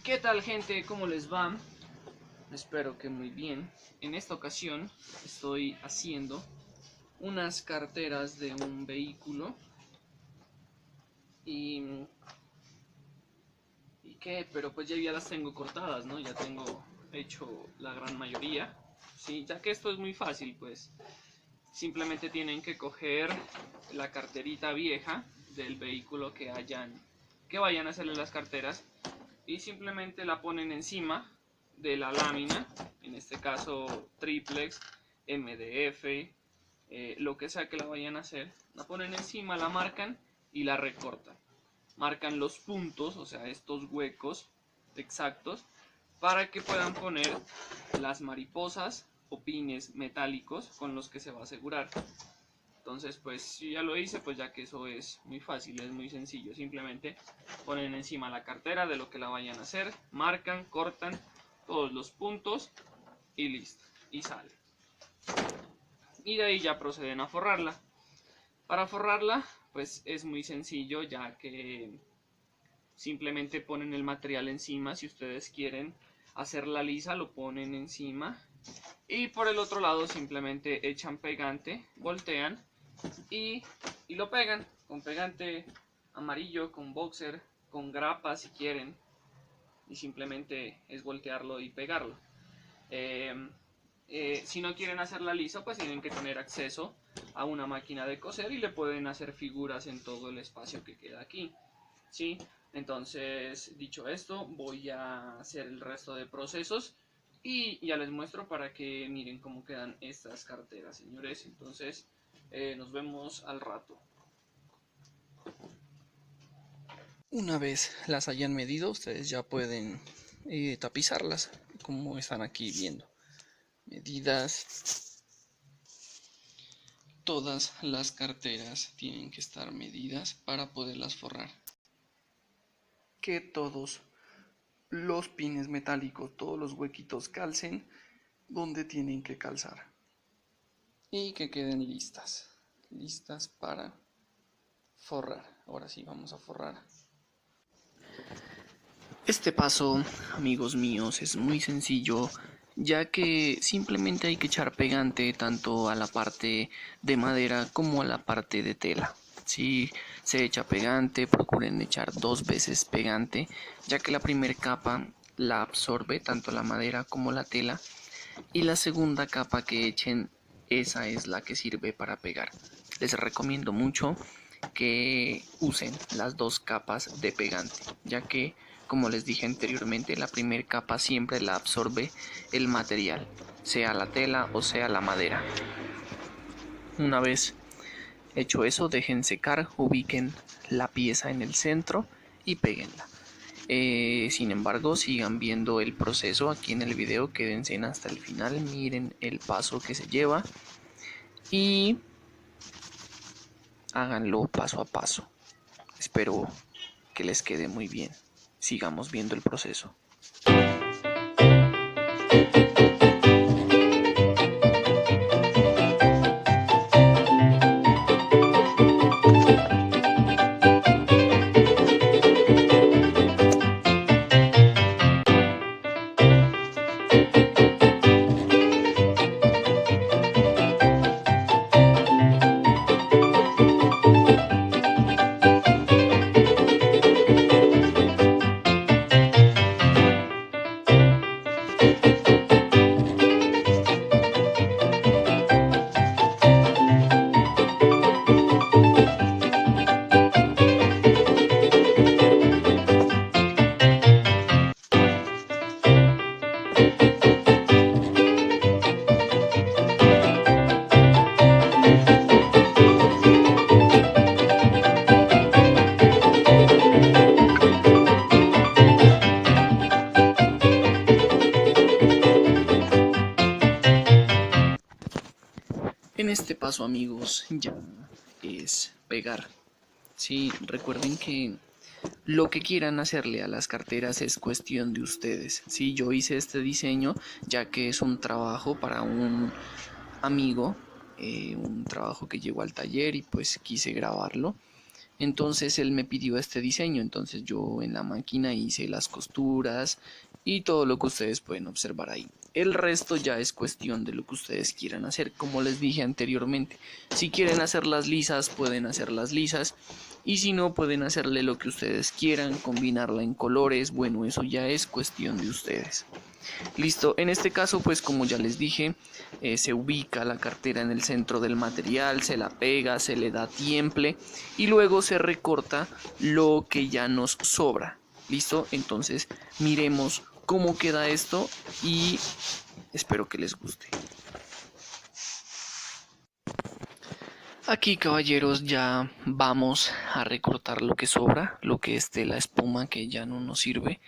¿Qué tal, gente? ¿Cómo les va? Espero que muy bien. En esta ocasión estoy haciendo unas carteras de un vehículo y pero pues ya las tengo cortadas, ¿no? Ya tengo hecho la gran mayoría, sí, ya que esto es muy fácil, pues simplemente tienen que coger la carterita vieja del vehículo que vayan a hacerle las carteras y simplemente la ponen encima de la lámina, en este caso triplex, MDF, lo que sea que la vayan a hacer, la ponen encima, la marcan y la recortan. Marcan los puntos, o sea, estos huecos exactos, para que puedan poner las mariposas o pines metálicos con los que se va a asegurar. Entonces, pues si ya lo hice, pues ya que eso es muy fácil, es muy sencillo. Simplemente ponen encima la cartera de lo que la vayan a hacer, marcan, cortan todos los puntos y listo, y sale. Y de ahí ya proceden a forrarla. Para forrarla, pues es muy sencillo, ya que simplemente ponen el material encima. Si ustedes quieren hacerla lisa, lo ponen encima. Y por el otro lado simplemente echan pegante, voltean y lo pegan con pegante amarillo, con boxer, con grapa si quieren. Y simplemente es voltearlo y pegarlo. Si no quieren hacerla lisa, pues tienen que tener acceso a una máquina de coser y le pueden hacer figuras en todo el espacio que queda aquí, ¿sí? Entonces, dicho esto, voy a hacer el resto de procesos y ya les muestro para que miren cómo quedan estas carteras, señores. Entonces, nos vemos al rato. Una vez las hayan medido, ustedes ya pueden tapizarlas, como están aquí viendo. Medidas. Todas las carteras tienen que estar medidas para poderlas forrar. Que todos los pines metálicos, todos los huequitos calcen donde tienen que calzar. Y que queden listas para forrar. Ahora sí, vamos a forrar. Este paso, amigos míos, es muy sencillo, ya que simplemente hay que echar pegante tanto a la parte de madera como a la parte de tela. Si se echa pegante, procuren echar 2 veces pegante, ya que la primera capa la absorbe tanto la madera como la tela, y la segunda capa que echen, esa es la que sirve para pegar. Les recomiendo mucho que usen las 2 capas de pegante, ya que, como les dije anteriormente, la primera capa siempre la absorbe el material, sea la tela o sea la madera. Una vez hecho eso, dejen secar, ubiquen la pieza en el centro y péguenla. Sin embargo, sigan viendo el proceso aquí en el video, quédense hasta el final, miren el paso que se lleva y háganlo paso a paso. Espero que les quede muy bien. Sigamos viendo el proceso. En este paso, amigos, ya es pegar. Sí, recuerden que lo que quieran hacerle a las carteras es cuestión de ustedes. Sí, yo hice este diseño ya que es un trabajo para un amigo, un trabajo que llegó al taller y pues quise grabarlo. Entonces él me pidió este diseño, entonces yo en la máquina hice las costuras y todo lo que ustedes pueden observar ahí. El resto ya es cuestión de lo que ustedes quieran hacer, como les dije anteriormente. Si quieren hacerlas lisas, pueden hacerlas lisas. Y si no, pueden hacerle lo que ustedes quieran, combinarla en colores. Bueno, eso ya es cuestión de ustedes. Listo, en este caso pues como ya les dije, se ubica la cartera en el centro del material, se la pega, se le da tiemple y luego se recorta lo que ya nos sobra. Listo, entonces miremos cómo queda esto y espero que les guste. Aquí, caballeros, ya vamos a recortar lo que sobra, lo que es de la espuma que ya no nos sirve,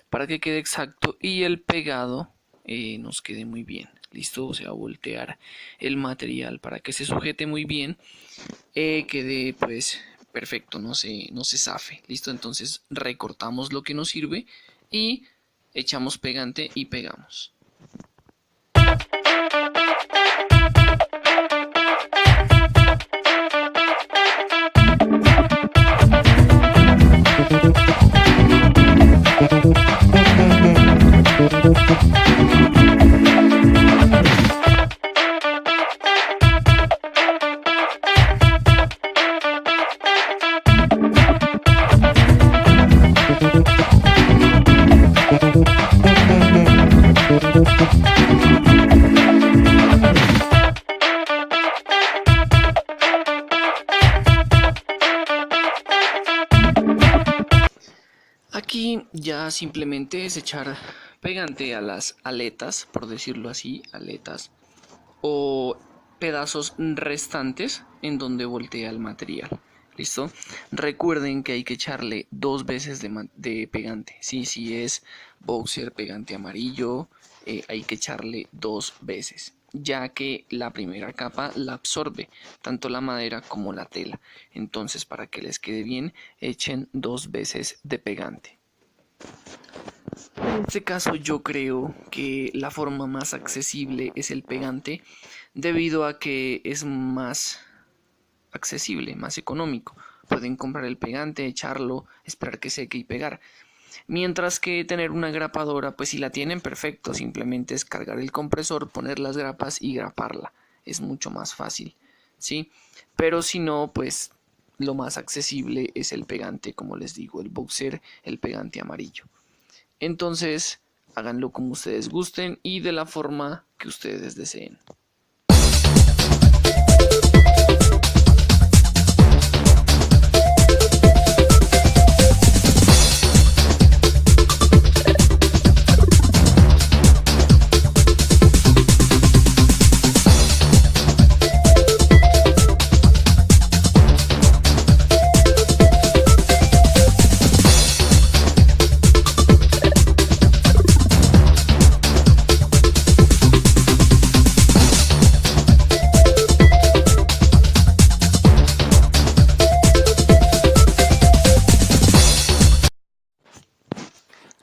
para que quede exacto y el pegado nos quede muy bien. Listo, o sea, voltear el material para que se sujete muy bien, quede pues perfecto, no se zafe. Listo, entonces recortamos lo que nos sirve y echamos pegante y pegamos. Aquí ya simplemente es echar pegante a las aletas, por decirlo así, aletas o pedazos restantes en donde voltea el material. ¿Listo? Recuerden que hay que echarle 2 veces de pegante. ¿Sí? Si es boxer pegante amarillo, hay que echarle 2 veces, ya que la primera capa la absorbe tanto la madera como la tela. Entonces, para que les quede bien, echen 2 veces de pegante. En este caso yo creo que la forma más accesible es el pegante, debido a que es más accesible, más económico. Pueden comprar el pegante, echarlo, esperar que seque y pegar. Mientras que tener una grapadora, pues si la tienen, perfecto, simplemente es cargar el compresor, poner las grapas y graparla. Es mucho más fácil, ¿sí? Pero si no, pues lo más accesible es el pegante, como les digo, el boxer, el pegante amarillo. Entonces, háganlo como ustedes gusten y de la forma que ustedes deseen.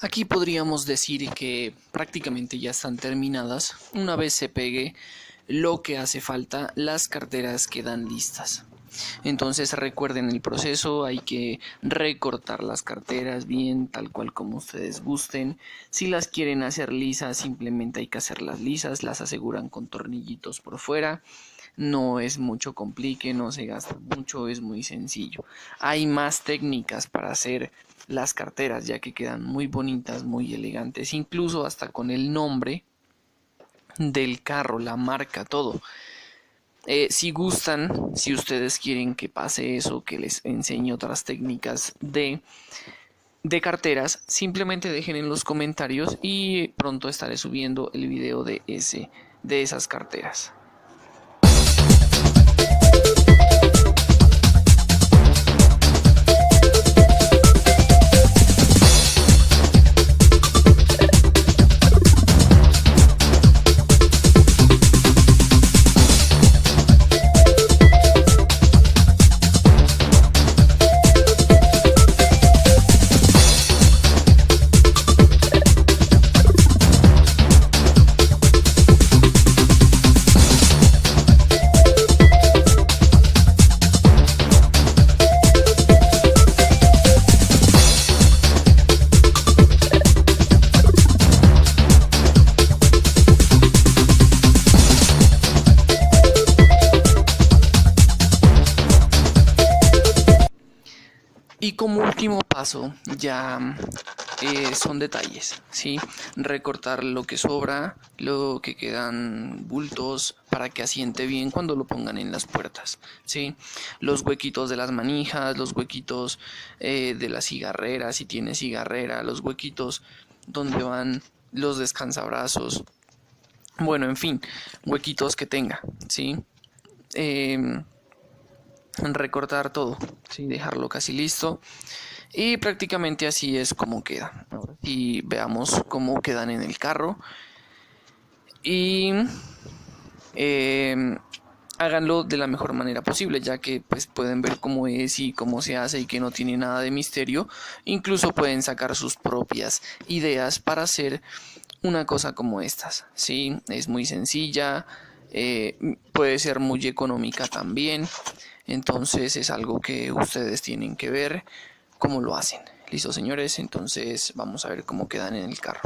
Aquí podríamos decir que prácticamente ya están terminadas. Una vez se pegue lo que hace falta, las carteras quedan listas. Entonces recuerden el proceso, hay que recortar las carteras bien, tal cual como ustedes gusten. Si las quieren hacer lisas, simplemente hay que hacerlas lisas, las aseguran con tornillitos por fuera. No es mucho complique, no se gasta mucho, es muy sencillo. Hay más técnicas para hacer las carteras, ya que quedan muy bonitas, muy elegantes, incluso hasta con el nombre del carro, la marca, todo. Si gustan, si ustedes quieren que pase eso, que les enseñe otras técnicas de carteras, simplemente dejen en los comentarios y pronto estaré subiendo el video de esas carteras. como último paso, ya son detalles, ¿sí? Recortar lo que sobra, lo que quedan bultos, para que asiente bien cuando lo pongan en las puertas, ¿sí? Los huequitos de las manijas, los huequitos de la cigarrera, si tiene cigarrera, los huequitos donde van los descansabrazos, bueno, en fin, huequitos que tenga, ¿sí? Recortar todo, ¿sí? Dejarlo casi listo. Y prácticamente así es como queda. Y veamos cómo quedan en el carro. Y háganlo de la mejor manera posible, ya que pues pueden ver cómo es y cómo se hace y que no tiene nada de misterio. Incluso pueden sacar sus propias ideas para hacer una cosa como estas, ¿sí? Es muy sencilla, puede ser muy económica también. Entonces es algo que ustedes tienen que ver cómo lo hacen. Listo, señores, entonces vamos a ver cómo quedan en el carro.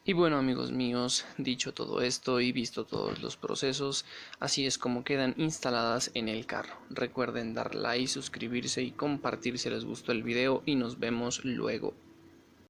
Y bueno, amigos míos, dicho todo esto y visto todos los procesos, así es como quedan instaladas en el carro. Recuerden dar like, suscribirse y compartir si les gustó el video y nos vemos luego.